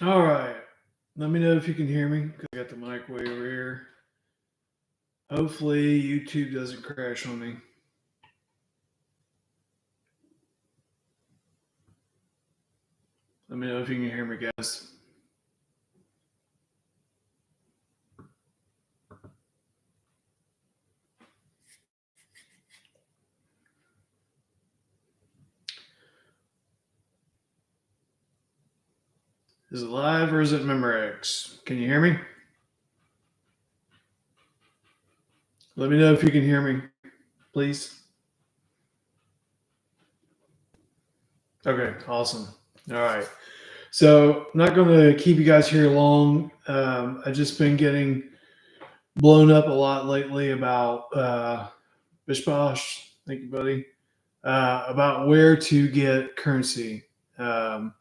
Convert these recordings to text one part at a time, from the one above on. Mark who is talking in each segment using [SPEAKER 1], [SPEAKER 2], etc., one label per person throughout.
[SPEAKER 1] All right. Let me know if you can hear me. I got the mic way over here. Hopefully, YouTube doesn't crash on me. Let me know if you can hear me, guys. Is it live or is it Memorex? Can you hear me? Let me know if you can hear me, please. Okay, awesome. All right. So I'm not going to keep you guys here long. I've just been getting blown up a lot lately about Bish Bosh. Thank you, buddy. About where to get currency. Um,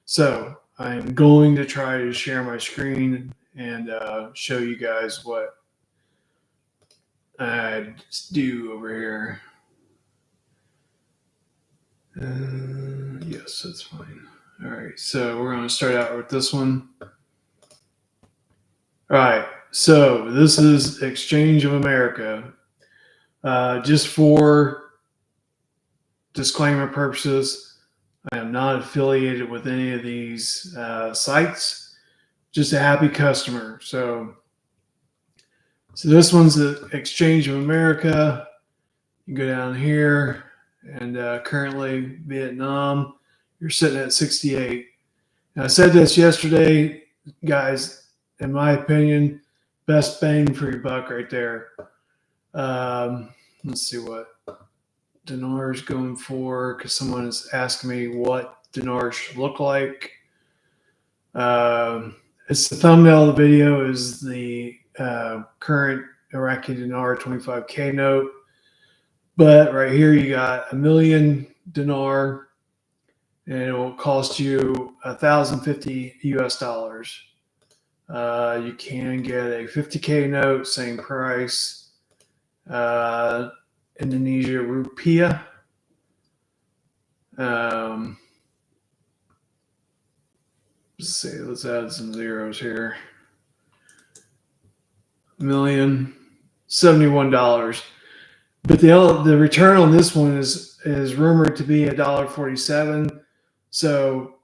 [SPEAKER 1] so I'm going to try to share my screen and show you guys what I do over here. Yes, that's fine. All right, so we're going to start out with this one. All right, so this is Exchange of America. Just for disclaimer purposes, I am not affiliated with any of these sites. Just a happy customer. So this one's the Exchange of America. You go down here, and currently Vietnam, you're sitting at 68. Now, I said this yesterday, guys. In my opinion, best bang for your buck right there. Let's see what dinar is going for, because someone is asking me what dinar should look like. It's the thumbnail of the video is the current Iraqi dinar 25K note. But right here you got 1,000,000 dinar, and it will cost you 1,050 US dollars. You can get a 50K note, same price. Indonesia rupiah. Let's see, let's add some zeros here. $1,071. But the return on this one is rumored to be $1.47. So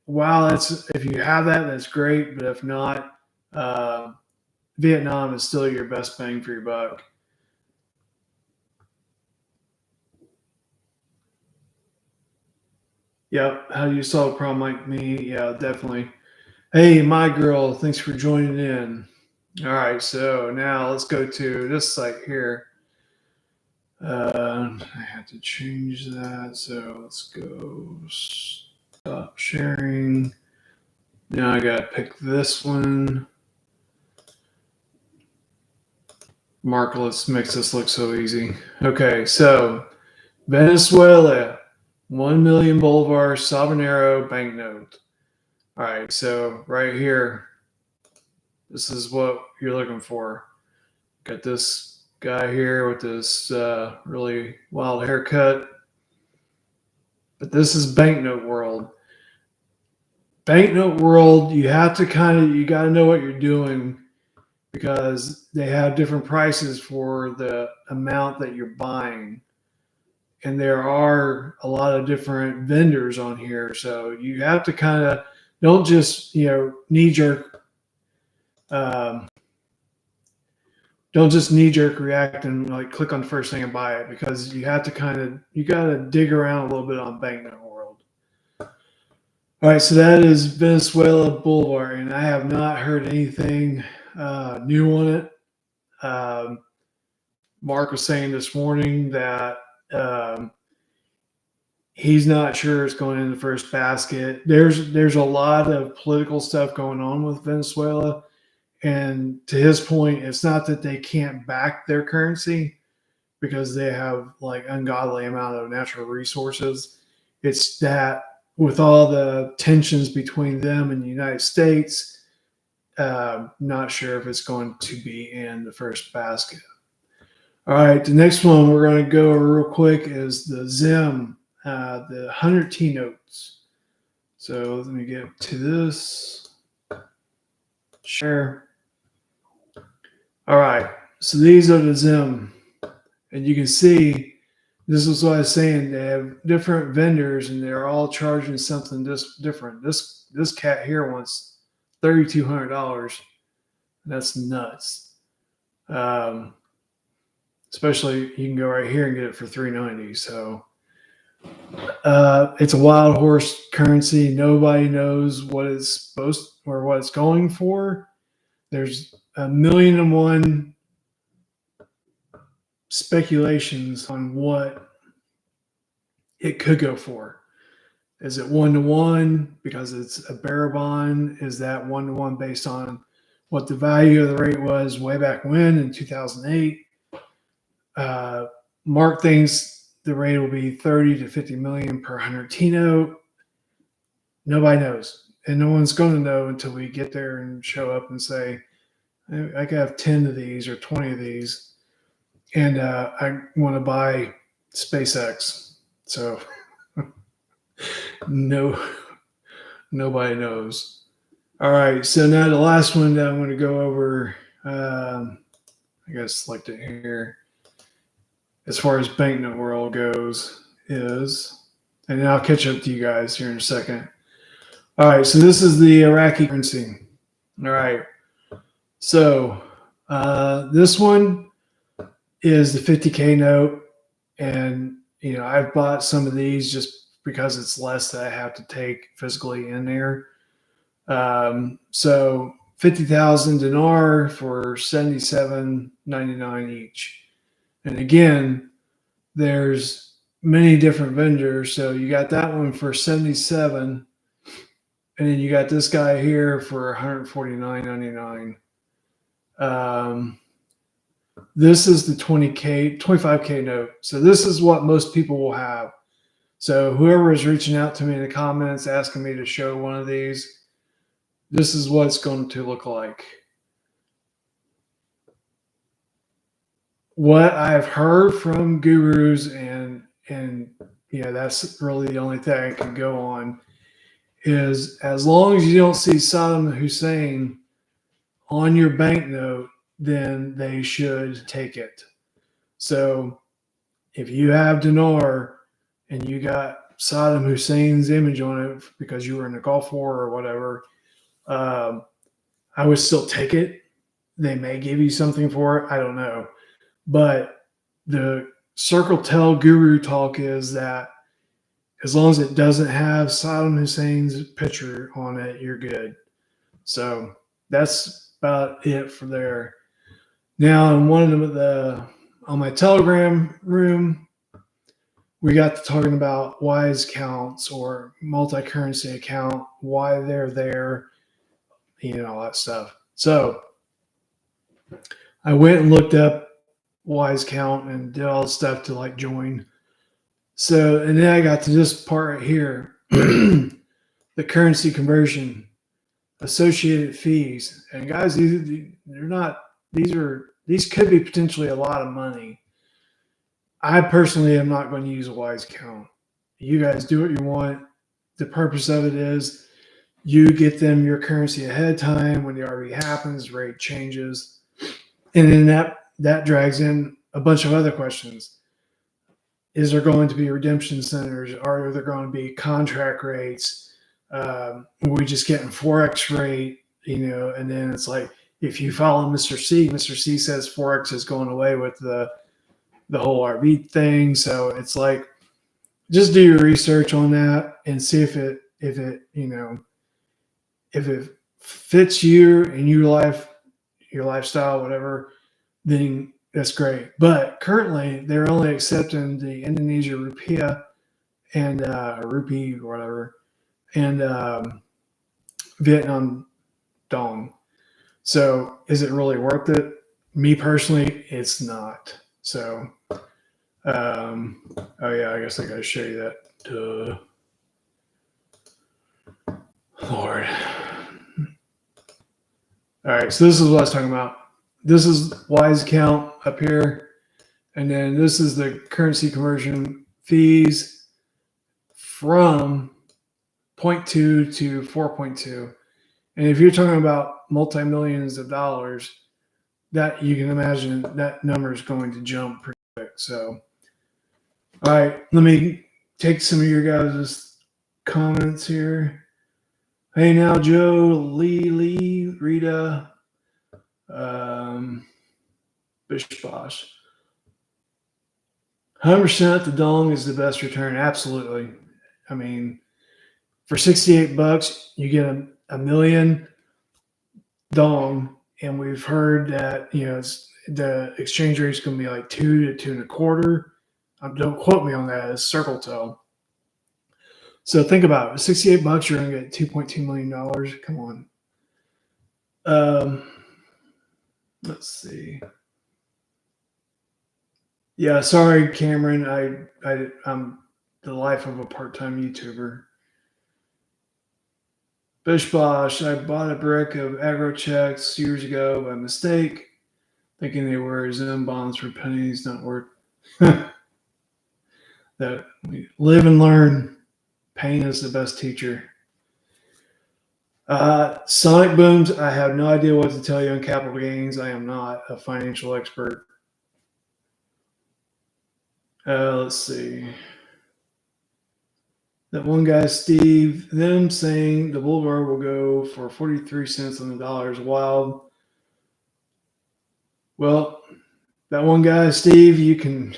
[SPEAKER 1] wow, if you have that, that's great. But if not, Vietnam is still your best bang for your buck. Yep. How do you solve a problem like me? Yeah, definitely. Hey, my girl, thanks for joining in. All right, so now let's go to this site here. I had to change that, so let's go stop sharing. Now I gotta pick this one. Mark, let's make this look so easy. Okay, so Venezuela, 1 million Bolivar Sabanero banknote. All right, so right here, this is what you're looking for. Got this guy here with this really wild haircut. But this is banknote world. Banknote world, you have to you got to know what you're doing, because they have different prices for the amount that you're buying. And there are a lot of different vendors on here. So you have to don't just, knee jerk, don't just knee jerk react and like click on the first thing and buy it, because you have to you got to dig around a little bit on banknote world. All right, so that is Venezuela Boulevard, and I have not heard anything new on it. Mark was saying this morning that he's not sure it's going in the first basket. There's a lot of political stuff going on with Venezuela, and to his point, it's not that they can't back their currency because they have like ungodly amount of natural resources. It's that with all the tensions between them and the United States, not sure if it's going to be in the first basket. All right, the next one we're going to go over real quick is the Zim, the 100 T notes. So let me get to this. Share. All right. So these are the Zim. And you can see, this is what I was saying. They have different vendors and they're all charging something just different. This cat here wants $3,200. That's nuts. Especially you can go right here and get it for $390. So it's a wild horse currency. Nobody knows what it's supposed or what it's going for. There's 1,000,001 speculations on what it could go for. Is it 1-to-1 because it's a bearer bond? Is that 1-to-1 based on what the value of the rate was way back when in 2008? Mark thinks the rate will be 30 to 50 million per 100 T note. Nobody knows, and no one's going to know until we get there and show up and say, I could have 10 of these or 20 of these, and I want to buy SpaceX. So nobody knows. All right, so now the last one that I'm going to go over, I guess select it here, as far as banknote world goes is, and then I'll catch up to you guys here in a second. All right, so this is the Iraqi currency. All right, so this one is the 50K note, and I've bought some of these just because it's less that I have to take physically in there. So 50,000 dinar for $77.99 each. And again, there's many different vendors. So you got that one for 77, and then you got this guy here for $149.99. This is the 25K note. So this is what most people will have. So whoever is reaching out to me in the comments asking me to show one of these, this is what it's going to look like. What I've heard from gurus, and that's really the only thing I can go on, is as long as you don't see Saddam Hussein on your banknote, then they should take it. So if you have dinar and you got Saddam Hussein's image on it because you were in the Gulf War or whatever, I would still take it. They may give you something for it. I don't know. But the circle tell guru talk is that as long as it doesn't have Saddam Hussein's picture on it, you're good. So that's about it for there. Now, in one of on my Telegram room, we got to talking about wise counts or multi-currency account, why they're there, all that stuff. So I went and looked up wise count and did all the stuff to join. So, and then I got to this part right here, the currency conversion, associated fees. And guys, these could be potentially a lot of money. I personally am not going to use a wise count. You guys do what you want. The purpose of it is you get them your currency ahead of time. When the RV happens, rate changes. And then that drags in a bunch of other questions. Is there going to be redemption centers? Are there going to be contract rates? Are we just getting Forex rate? And then it's like, if you follow Mr. C says Forex is going away with the whole RV thing. So it's like, just do your research on that and see if it fits you and your lifestyle, whatever, then that's great. But currently they're only accepting the Indonesia rupiah and rupee or whatever, and Vietnam dong. So is it really worth it? Me personally, it's not. So, oh yeah, I guess I gotta show you that. Lord. All right, so this is what I was talking about. This is wise account up here, and then this is the currency conversion fees from 0.2 to 4.2. And if you're talking about multi-millions of dollars, that you can imagine that number is going to jump pretty quick. So, all right, let me take some of your guys' comments here. Hey now, Joe, Lee, Rita, Bish Bosh. 100% the dong is the best return. Absolutely. I mean, for $68, you get a million dong, and we've heard that the exchange rate is going to be like 2 to 2.25. Don't quote me on that. It's circle tell. So think about it. $68, you're going to get $2.2 million. Come on. Let's see. Yeah, sorry, Cameron. I'm the life of a part-time YouTuber. Bish Bosh, I bought a brick of agro checks years ago by mistake, thinking they were Zim bonds for pennies, not worth. That we live and learn. Pain is the best teacher. Sonic Booms, I have no idea what to tell you on capital gains. I am not a financial expert. Let's see. That one guy, Steve, them saying the Boulevard will go for 43 cents on the dollar is wild. Well, that one guy, Steve, you can,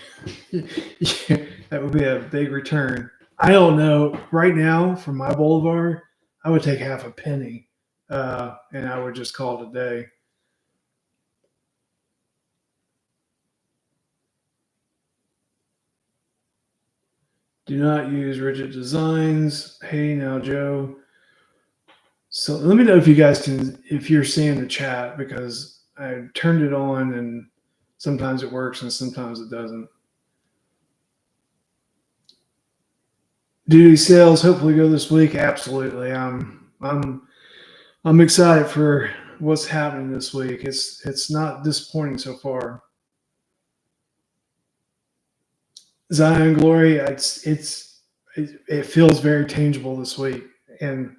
[SPEAKER 1] that would be a big return. I don't know. Right now, for my Boulevard, I would take half a penny, and I would just call it a day. Do not use rigid designs. Hey now, Joe. So let me know if you guys if you're seeing the chat, because I turned it on and sometimes it works and sometimes it doesn't. Do these sales hopefully go this week? Absolutely. I'm excited for what's happening this week. It's not disappointing so far. Zion Glory, it feels very tangible this week. And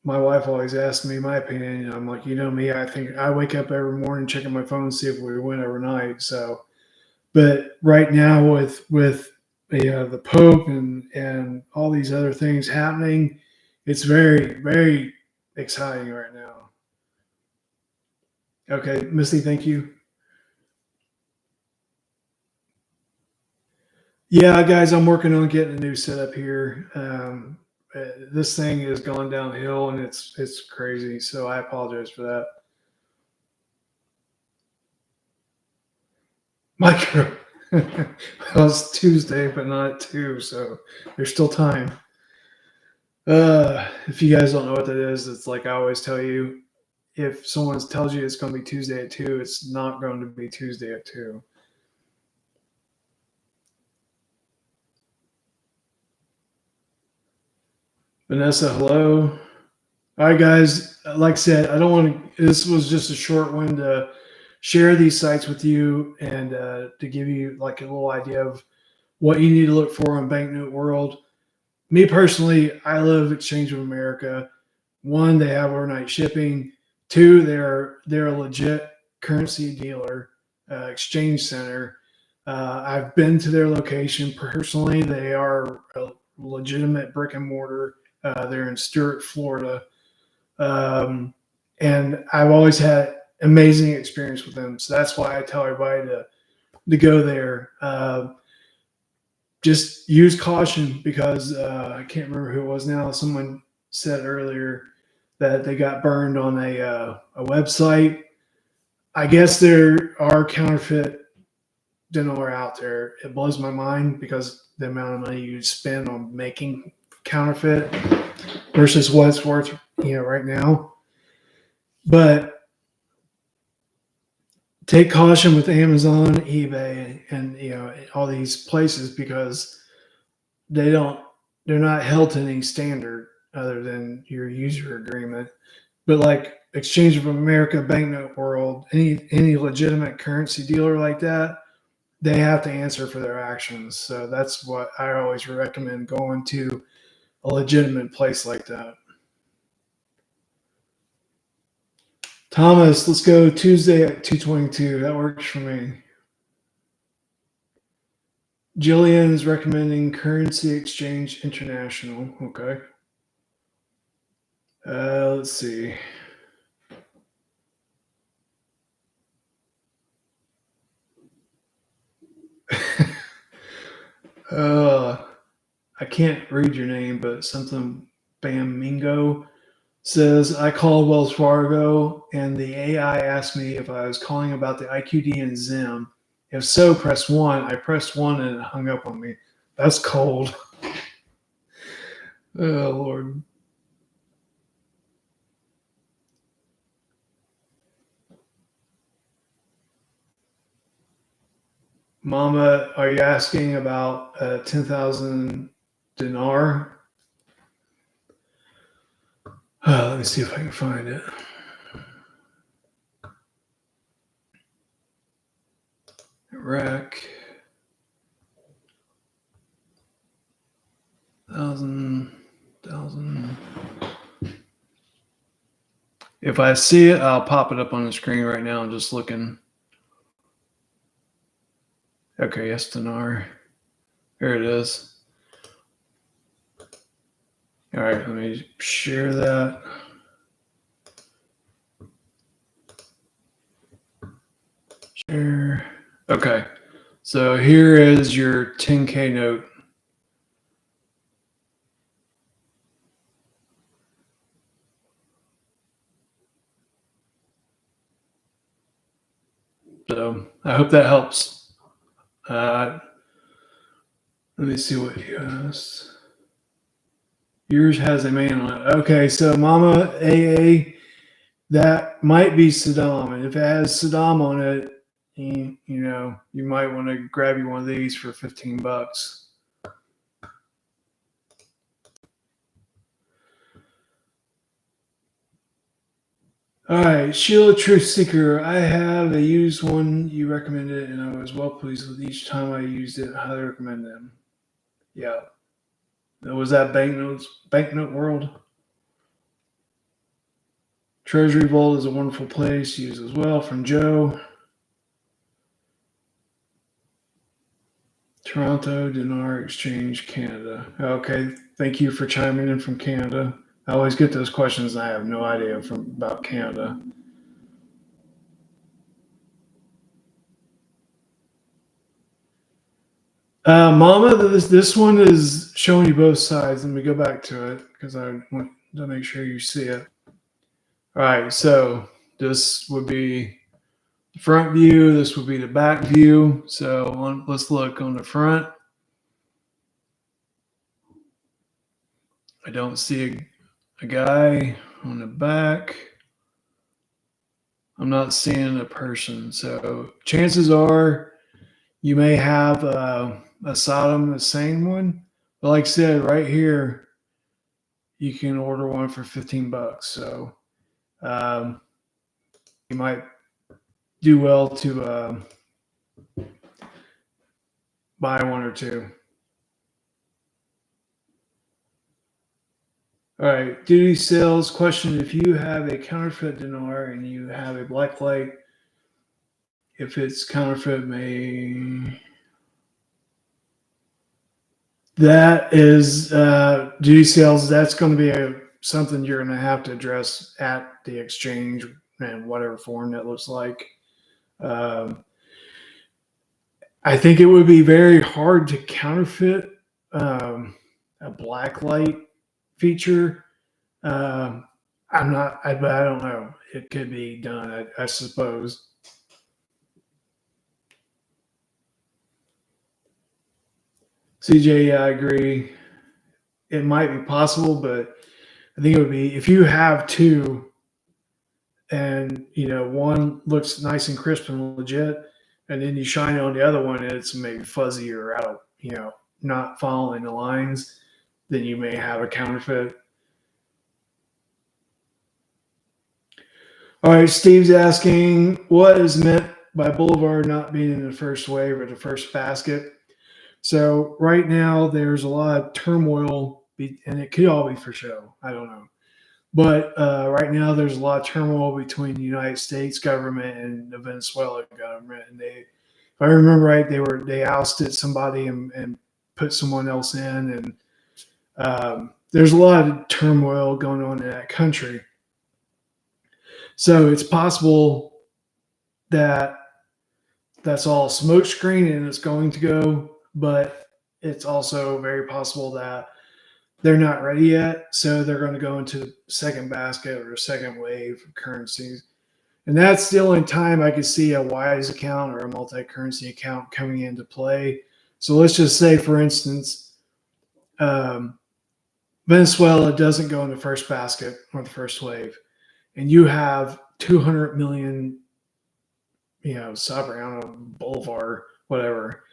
[SPEAKER 1] my wife always asks me my opinion. And I'm like, me, I think I wake up every morning checking my phone, see if we win overnight. So, but right now with the Pope and all these other things happening, it's very, very exciting right now. Okay, Misty, thank you. Yeah, guys, I'm working on getting a new setup here. This thing has gone downhill and it's crazy. So I apologize for that. Micro. Well, it's Tuesday, but not at 2, so there's still time. If you guys don't know what that is, it's like I always tell you, if someone tells you it's going to be Tuesday at 2, it's not going to be Tuesday at 2. Vanessa, hello. All right, guys. Like I said, I don't want to. This was just a short one to share these sites with you and to give you like a little idea of what you need to look for on Banknote World. Me personally, I love Exchange of America. 1, they have overnight shipping. 2, they're a legit currency dealer, exchange center. I've been to their location personally. They are a legitimate brick and mortar. They're in Stuart, Florida. And I've always had amazing experience with them. So that's why I tell everybody to go there. Just use caution, because I can't remember who it was now. Someone said earlier that they got burned on a website. I guess there are counterfeit dinnerware out there. It blows my mind, because the amount of money you spend on making counterfeit versus what it's worth, right now. But take caution with Amazon, eBay, and all these places, because they're not held to any standard other than your user agreement. But like Exchange of America, Banknote World, any legitimate currency dealer like that, they have to answer for their actions. So that's what I always recommend, going to a legitimate place like that. Thomas, let's go Tuesday at 2:22. That works for me. Jillian's recommending Currency Exchange International. Okay. Let's see. I can't read your name, but something Bamingo says, I called Wells Fargo and the AI asked me if I was calling about the IQD and Zim. If so, press 1. I pressed 1 and it hung up on me. That's cold. Oh, Lord. Mama, are you asking about 10,000 dinar? Let me see if I can find it. Iraq. 1,000. If I see it, I'll pop it up on the screen right now. I'm just looking. Okay, yes, dinar. Here it is. All right, let me share that. Share. Okay, so here is your 10K note. So I hope that helps. Let me see what you asked. Yours has a man on it. Okay, so Mama AA, that might be Saddam. And if it has Saddam on it, you might want to grab you one of these for $15. All right, Sheila Truth Seeker. I have a used one. You recommended it, and I was well pleased with each time I used it. I highly recommend them. Yeah. Was that Banknote World? Treasury Vault is a wonderful place to use as well. From Joe. Toronto Dinar Exchange, Canada. Okay, thank you for chiming in from Canada. I always get those questions and I have no idea about Canada. Mama, this one is showing you both sides. Let me go back to it because I want to make sure you see it. All right, so this would be the front view. This would be the back view. So let's look on the front. I don't see a guy on the back. I'm not seeing a person. So chances are you may have a Saddam Hussein one. But like I said, right here, you can order one for $15. So you might do well to buy one or two. All right, duty sales question. If you have a counterfeit dinar and you have a black light, if it's counterfeit, that is duty sales. That's going to be something you're going to have to address at the exchange in whatever form that looks like. I think it would be very hard to counterfeit a black light feature. I don't know. It could be done, I suppose. CJ, yeah, I agree. It might be possible, but I think it would be if you have two and one looks nice and crisp and legit, and then you shine it on the other one and it's maybe fuzzy or out, not following the lines, then you may have a counterfeit. All right, Steve's asking, what is meant by Boulevard not being in the first wave or the first basket? So right now there's a lot of turmoil and it could all be for show. I don't know. But right now, there's a lot of turmoil between the United States government and the Venezuela government, and if I remember right, they ousted somebody and put someone else in, and there's a lot of turmoil going on in that country. So it's possible that that's all smokescreen and it's going to go, but it's also very possible that they're not ready yet, so they're going to go into the second basket or second wave of currencies. And that's the only time I could see a WISE account or a multi-currency account coming into play. So let's just say, for instance, Venezuela doesn't go in the first basket or the first wave, and you have 200 million, Sovereign Boulevard, whatever,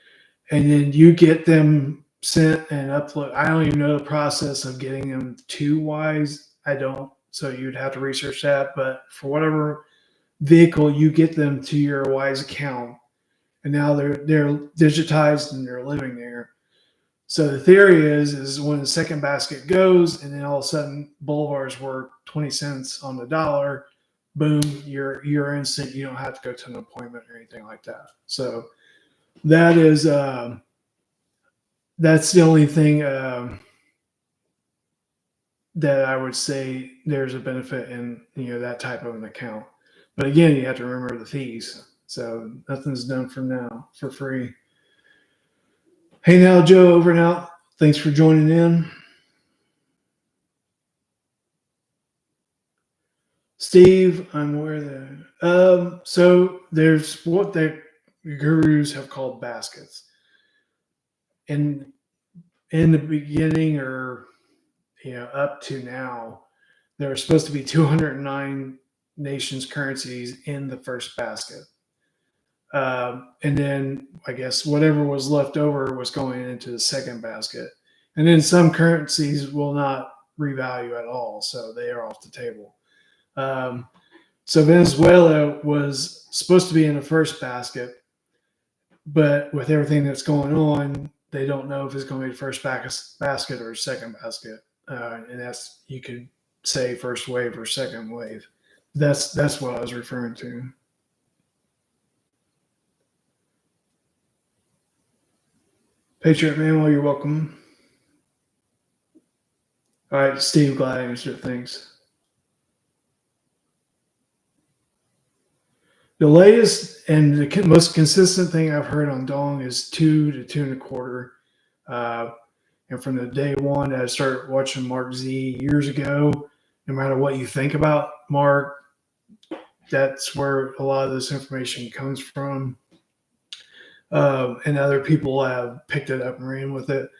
[SPEAKER 1] and then you get them sent and upload. I don't even know the process of getting them to WISE. I don't. So you'd have to research that. But for whatever vehicle, you get them to your WISE account, and now they're digitized and they're living there. So the theory is when the second basket goes, and then all of a sudden Bolivar's worth 20 cents on the dollar, boom, you're instant. You don't have to go to an appointment or anything like that. So that is that's the only thing that I would say there's a benefit in that type of an account. But again, you have to remember the fees. So nothing's done for now for free. Hey now, Joe, over and out. Thanks for joining in. Steve, I'm aware that. So there's what the gurus have called baskets. And in the beginning, or up to now, there are supposed to be 209 nations' currencies in the first basket. And then I guess whatever was left over was going into the second basket. And then some currencies will not revalue at all, so they are off the table. So Venezuela was supposed to be in the first basket, but with everything that's going on, they don't know if it's going to be the first basket or second basket. And that's, you could say, first wave or second wave. That's what I was referring to. Patriot Manuel, you're welcome. All right, Steve, glad I answered. Thanks. The latest and the most consistent thing I've heard on Dong is 2 to 2.25. And from the day one that I started watching Mark Z years ago, no matter what you think about Mark, that's where a lot of this information comes from. And other people have picked it up and ran with it.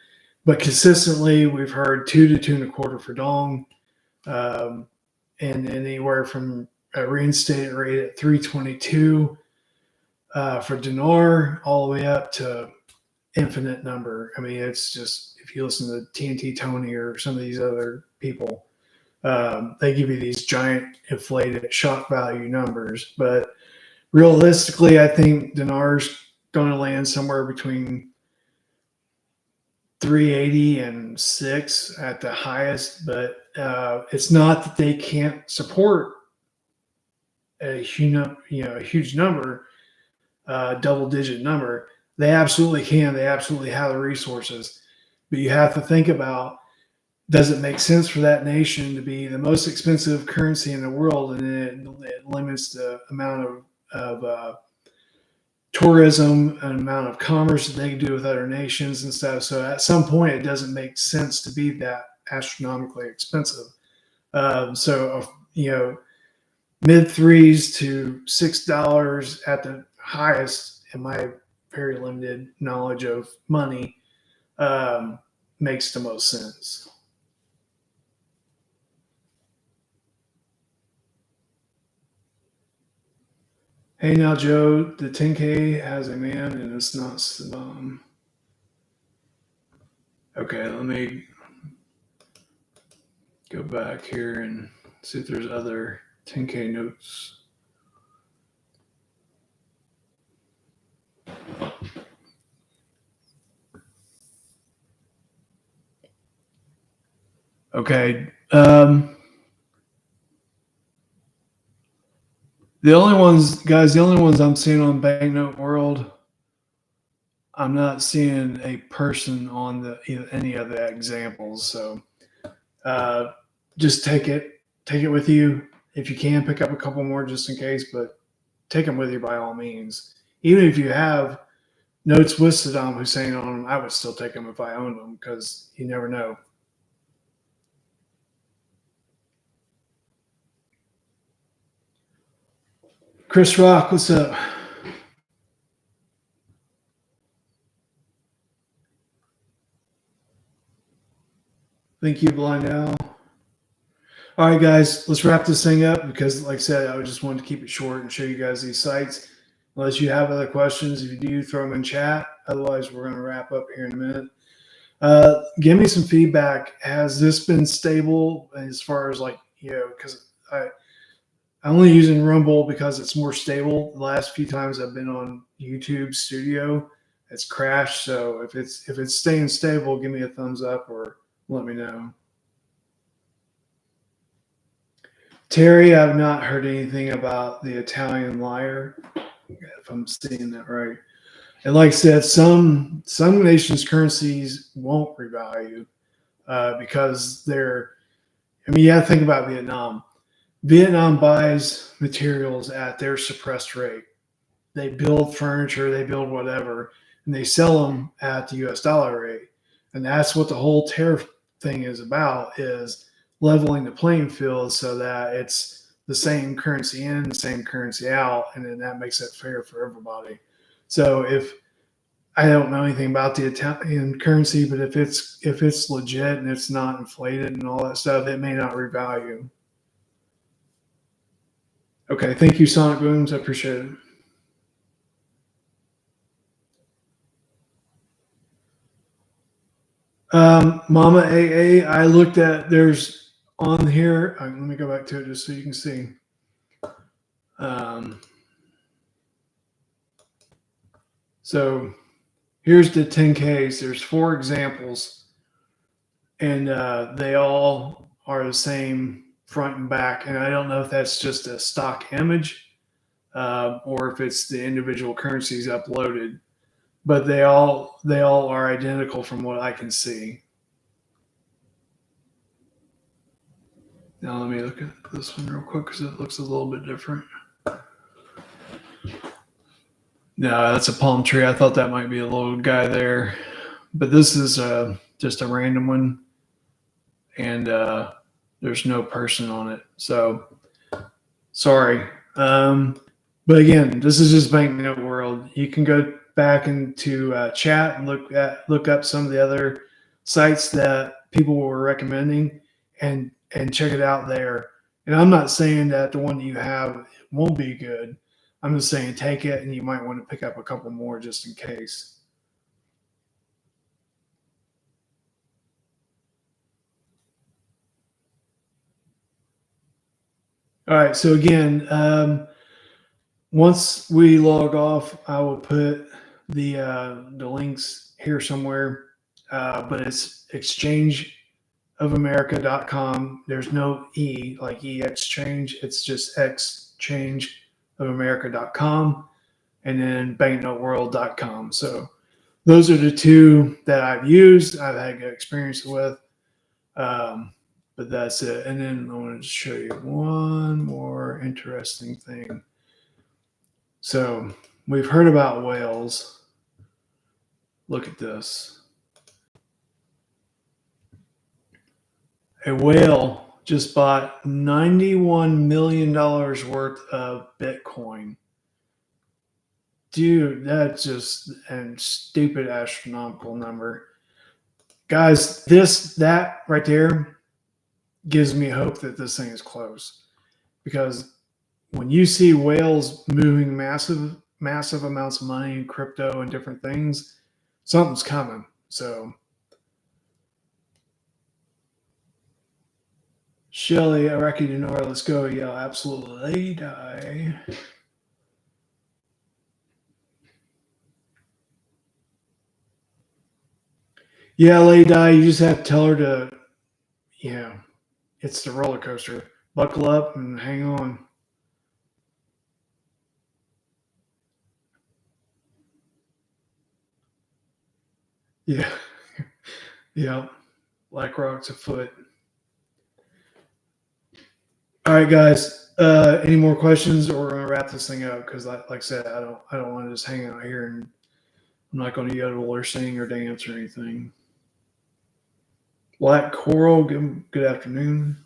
[SPEAKER 1] But consistently, we've heard 2 to 2.25 for Dong, and anywhere from a reinstated rate at 322 for dinar, all the way up to infinite number. I mean, it's just, if you listen to TNT Tony or some of these other people, they give you these giant inflated shock value numbers. But realistically, I think dinar's going to land somewhere between 380 and 6 at the highest. But it's not that they can't support a huge number, double-digit number. They absolutely can. They absolutely have the resources. But you have to think about, does it make sense for that nation to be the most expensive currency in the world, and it limits the amount of tourism and amount of commerce that they can do with other nations and stuff. So at some point, it doesn't make sense to be that astronomically expensive. So mid $3s to $6 at the highest, in my very limited knowledge of money, makes the most sense. Hey now, Joe, the 10K has a man and it's not Saddam. Okay, let me go back here and see if there's other 10K notes. Okay. The only ones, guys, the only ones I'm seeing on Banknote World, I'm not seeing a person on any of the examples. So uh, just take it with you. If you can, pick up a couple more just in case, but take them with you by all means. Even if you have notes with Saddam Hussein on them, I would still take them if I owned them because you never know. Chris Rock, what's up? Thank you, Blind Al. All right, guys, let's wrap this thing up because, like I said, I just wanted to keep it short and show you guys these sites. Unless you have other questions, if you do, throw them in chat. Otherwise, we're going to wrap up here in a minute. Give me some feedback. Has this been stable as far as because I'm only using Rumble because it's more stable. The last few times I've been on YouTube Studio, it's crashed. So if it's staying stable, give me a thumbs up or let me know. Terry, I've not heard anything about the Italian liar, if I'm seeing that right. And like I said, some nations' currencies won't revalue because they're. I mean, you have to think about Vietnam. Vietnam buys materials at their suppressed rate. They build furniture, they build whatever, and they sell them at the U.S. dollar rate. And that's what the whole tariff thing is about: is leveling the playing field so that it's the same currency in, the same currency out, and then that makes it fair for everybody. So if I don't know anything about the Italian currency, but if it's legit and it's not inflated and all that stuff, it may not revalue. Okay, thank you, Sonic Booms. I appreciate it. Mama AA, I looked at there's on here. Let me go back to it just so you can see. So here's the 10Ks. There's 4 examples, and they all are the same front and back. And I don't know if that's just a stock image or if it's the individual currencies uploaded, but they all are identical from what I can see. Now let me look at this one real quick because it looks a little bit different. No, that's a palm tree. I thought that might be a little guy there, but this is just a random one, and there's no person on it. So sorry. But again, this is just Banknote World. You can go back into chat and look up some of the other sites that people were recommending, and check it out there. And I'm not saying that the one that you have won't be good. I'm just saying take it, and you might want to pick up a couple more just in case. All right. So again, once we log off, I will put the links here somewhere. But it's exchangeofamerica.com. There's no E like exchange. It's just exchangeofamerica.com and then banknoteworld.com. So those are the 2 that I've used. I've had good experience with. But that's it. And then I want to show you one more interesting thing. So we've heard about whales. Look at this. A whale just bought $91 million worth of Bitcoin. Dude, that's just a stupid astronomical number. Guys, that right there gives me hope that this thing is close. Because when you see whales moving massive amounts of money in crypto and different things, something's coming. So Shelly, Iraqi Denora, let's go. Yeah, absolutely. Die. Yeah, Lady Die, you just have to tell her to, it's the roller coaster. Buckle up and hang on. Yeah. Yeah. Black rocks afoot. All right, guys. Any more questions, or we're gonna wrap this thing up? Because, like I said, I don't want to just hang out here, and I'm not going to yodel or sing or dance or anything. Black Coral, good afternoon.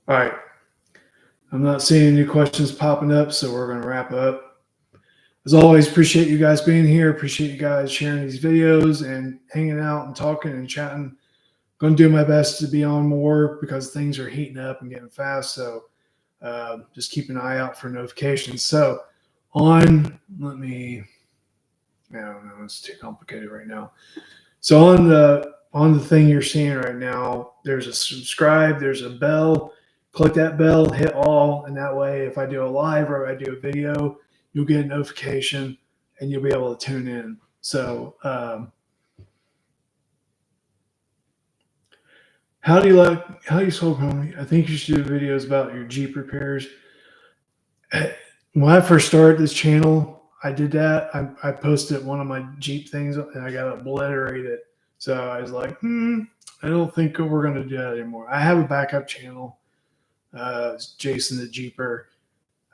[SPEAKER 1] All right. I'm not seeing any questions popping up, so we're going to wrap up. As always, appreciate you guys being here. Appreciate you guys sharing these videos and hanging out and talking and chatting. Going to do my best to be on more because things are heating up and getting fast. So just keep an eye out for notifications. So I don't know, it's too complicated right now. So on the thing you're seeing right now, there's a subscribe, there's a bell. Click that bell, hit all, and that way if I do a live or I do a video, you'll get a notification and you'll be able to tune in. So how do you solve home? I think you should do videos about your Jeep repairs. When I first started this channel, I did that. I posted one of my Jeep things and I got obliterated. So I was like, I don't think we're going to do that anymore. I have a backup channel. It's Jason the Jeeper.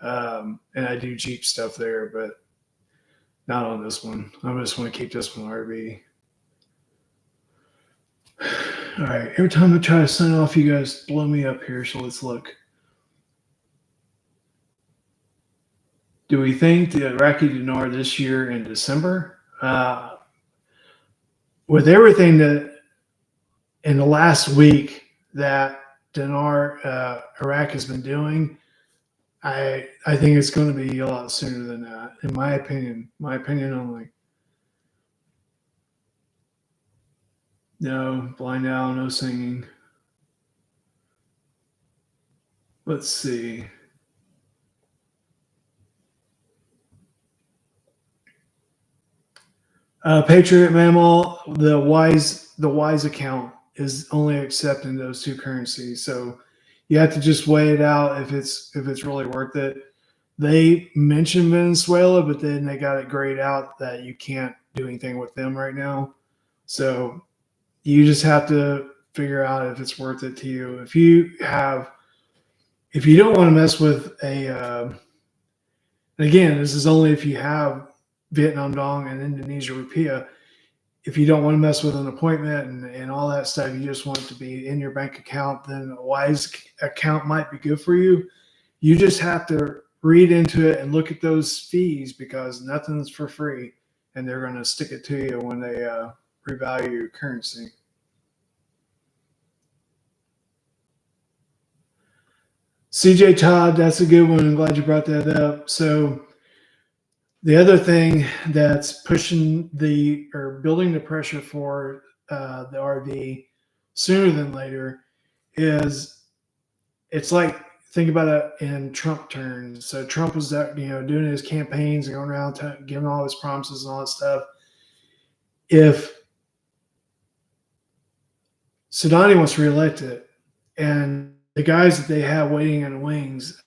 [SPEAKER 1] And I do Jeep stuff there, but not on this one. I just want to keep this one RV. All right. Every time I try to sign off, you guys blow me up here. So let's look. Do we think the Iraqi dinar this year in December? With everything that in the last week that dinar Iraq has been doing, I think it's going to be a lot sooner than that, in my opinion. My opinion only. No, blind owl, no singing. Let's see. Patriot Mammal, the Wise account is only accepting those two currencies, so you have to just weigh it out if it's really worth it. They mentioned Venezuela, but then they got it grayed out that you can't do anything with them right now. So you just have to figure out if it's worth it to you. If you don't want to mess with again, this is only if you have Vietnam Dong and Indonesia Rupiah. If you don't want to mess with an appointment and all that stuff, you just want it to be in your bank account, then a Wise account might be good for you. You just have to read into it and look at those fees because nothing's for free, and they're going to stick it to you when they revalue your currency. CJ Todd, that's a good one. I'm glad you brought that up. So the other thing that's building the pressure for the RV sooner than later is it's like, think about it in Trump terms. So Trump was doing his campaigns and going around giving all his promises and all that stuff. If Sadani wants reelected and the guys that they have waiting in the wings,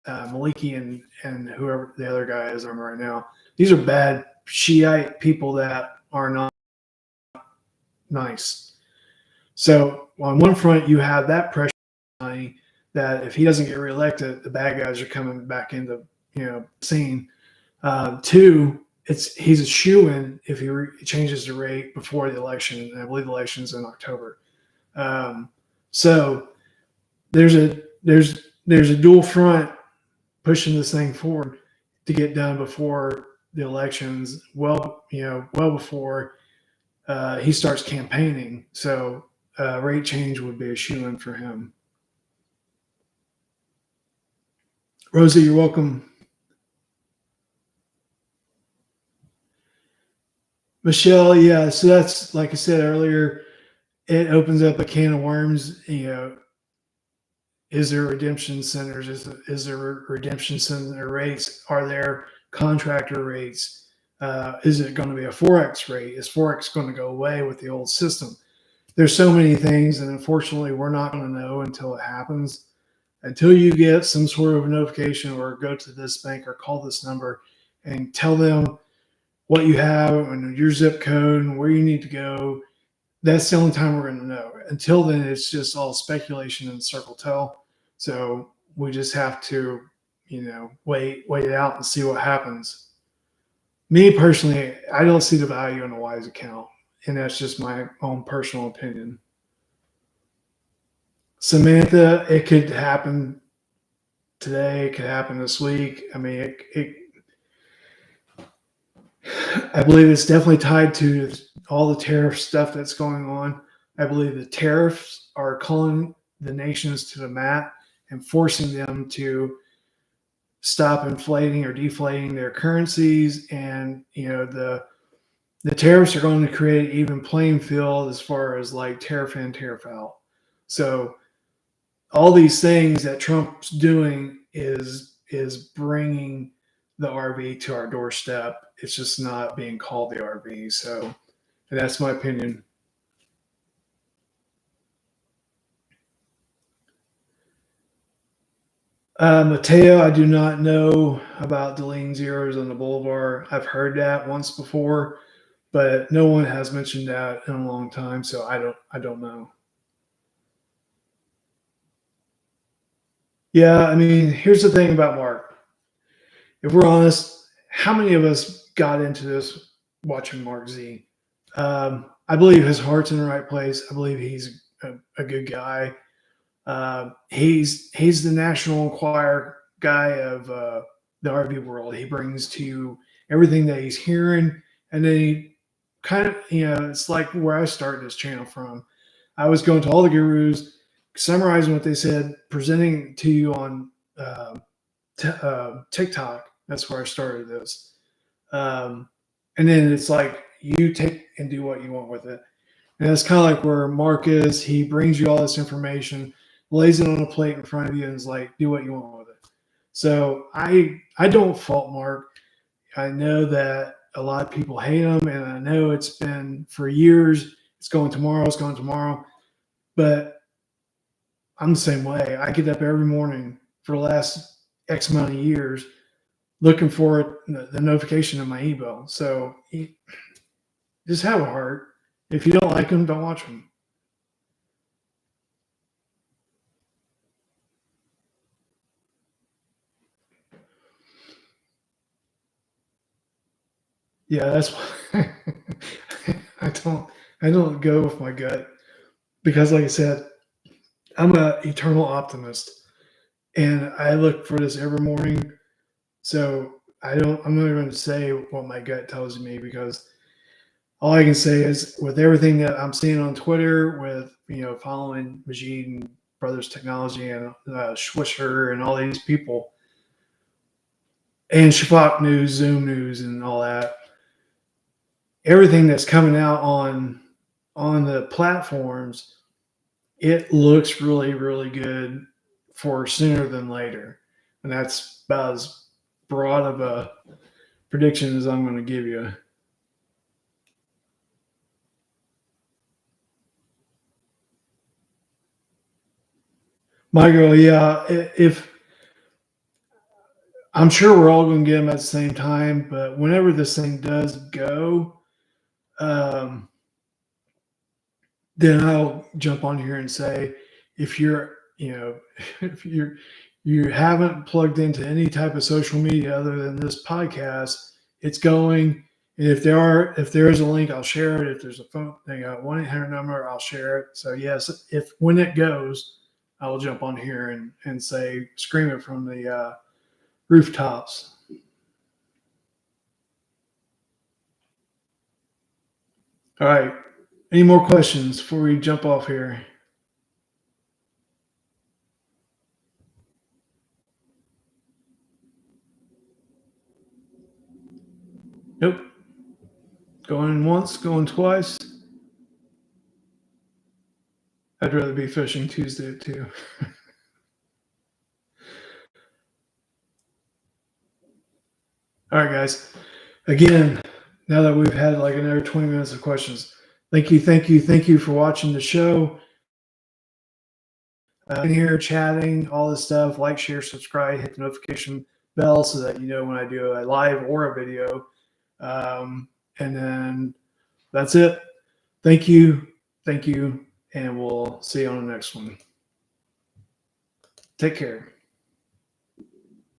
[SPEAKER 1] Maliki and whoever the other guy is on right now, these are bad Shiite people that are not nice. So on one front, you have that pressure that if he doesn't get reelected, the bad guys are coming back into scene. Two, he's a shoo-in if he changes the rate before the election. And I believe the election's in October. So there's a dual front pushing this thing forward to get done before the elections. Well before he starts campaigning. So rate change would be a shoo-in for him. Rosie, you're welcome. Michelle, yeah. So that's, like I said earlier, it opens up a can of worms. Is there redemption centers? Is there redemption center rates? Are there contractor rates? Is it going to be a Forex rate? Is Forex going to go away with the old system? There's so many things, and unfortunately, we're not going to know until it happens. Until you get some sort of notification or go to this bank or call this number and tell them what you have and your zip code and where you need to go, that's the only time we're going to know. Until then, it's just all speculation and circle tell. So we just have to, wait it out and see what happens. Me personally, I don't see the value in a Wise account, and that's just my own personal opinion. Samantha, it could happen today. It could happen this week. I mean, I believe it's definitely tied to all the tariff stuff that's going on. I believe the tariffs are calling the nations to the mat and forcing them to stop inflating or deflating their currencies. And, the tariffs are going to create an even playing field as far as like tariff in, tariff out. So all these things that Trump's doing is bringing the RV to our doorstep. It's just not being called the RV. So that's my opinion. Mateo, I do not know about deleting zeros on the boulevard. I've heard that once before, but no one has mentioned that in a long time, so I don't know. Yeah, I mean, here's the thing about Mark. If we're honest, how many of us got into this watching Mark Z? I believe his heart's in the right place. I believe he's a good guy. He's the National Enquirer guy of the RV world. He brings to you everything that he's hearing, and then he kind of, it's like where I started this channel from. I was going to all the gurus, summarizing what they said, presenting to you on TikTok. That's where I started this. And then it's like you take and do what you want with it. And it's kind of like where Mark is. He brings you all this information, lays it on a plate in front of you, and is like, do what you want with it. So I don't fault Mark. I know that a lot of people hate him, and I know it's been for years. It's going tomorrow. But I'm the same way. I get up every morning for the last X amount of years looking for the notification of my email. So just have a heart. If you don't like them, don't watch them. Yeah, that's why I don't go with my gut, because like I said, I'm an eternal optimist, and I look for this every morning. So I'm not going to say what my gut tells me, because all I can say is with everything that I'm seeing on Twitter, with following Majid and Brothers Technology and Schwisher and all these people, and Shafak News, Zoom News, and all that, everything that's coming out on the platforms, it looks really, really good for sooner than later. And that's about as broad of a prediction as I'm going to give you. My girl, yeah, if I'm sure we're all going to get them at the same time, but whenever this thing does go, um, then I'll jump on here and say, if you're, if you haven't plugged into any type of social media other than this podcast, it's going. And if there is a link, I'll share it. If there's a phone, they got 1-800 number, I'll share it. So yes, if when it goes, I will jump on here and say, scream it from the rooftops. All right. Any more questions before we jump off here? Nope. Going once, going twice. I'd rather be fishing Tuesday too. All right, guys. again, now that we've had like another 20 minutes of questions, thank you for watching the show. In here chatting, all this stuff. Like, share, subscribe, hit the notification bell so that you know when I do a live or a video. And then that's it. Thank you, and we'll see you on the next one. Take care.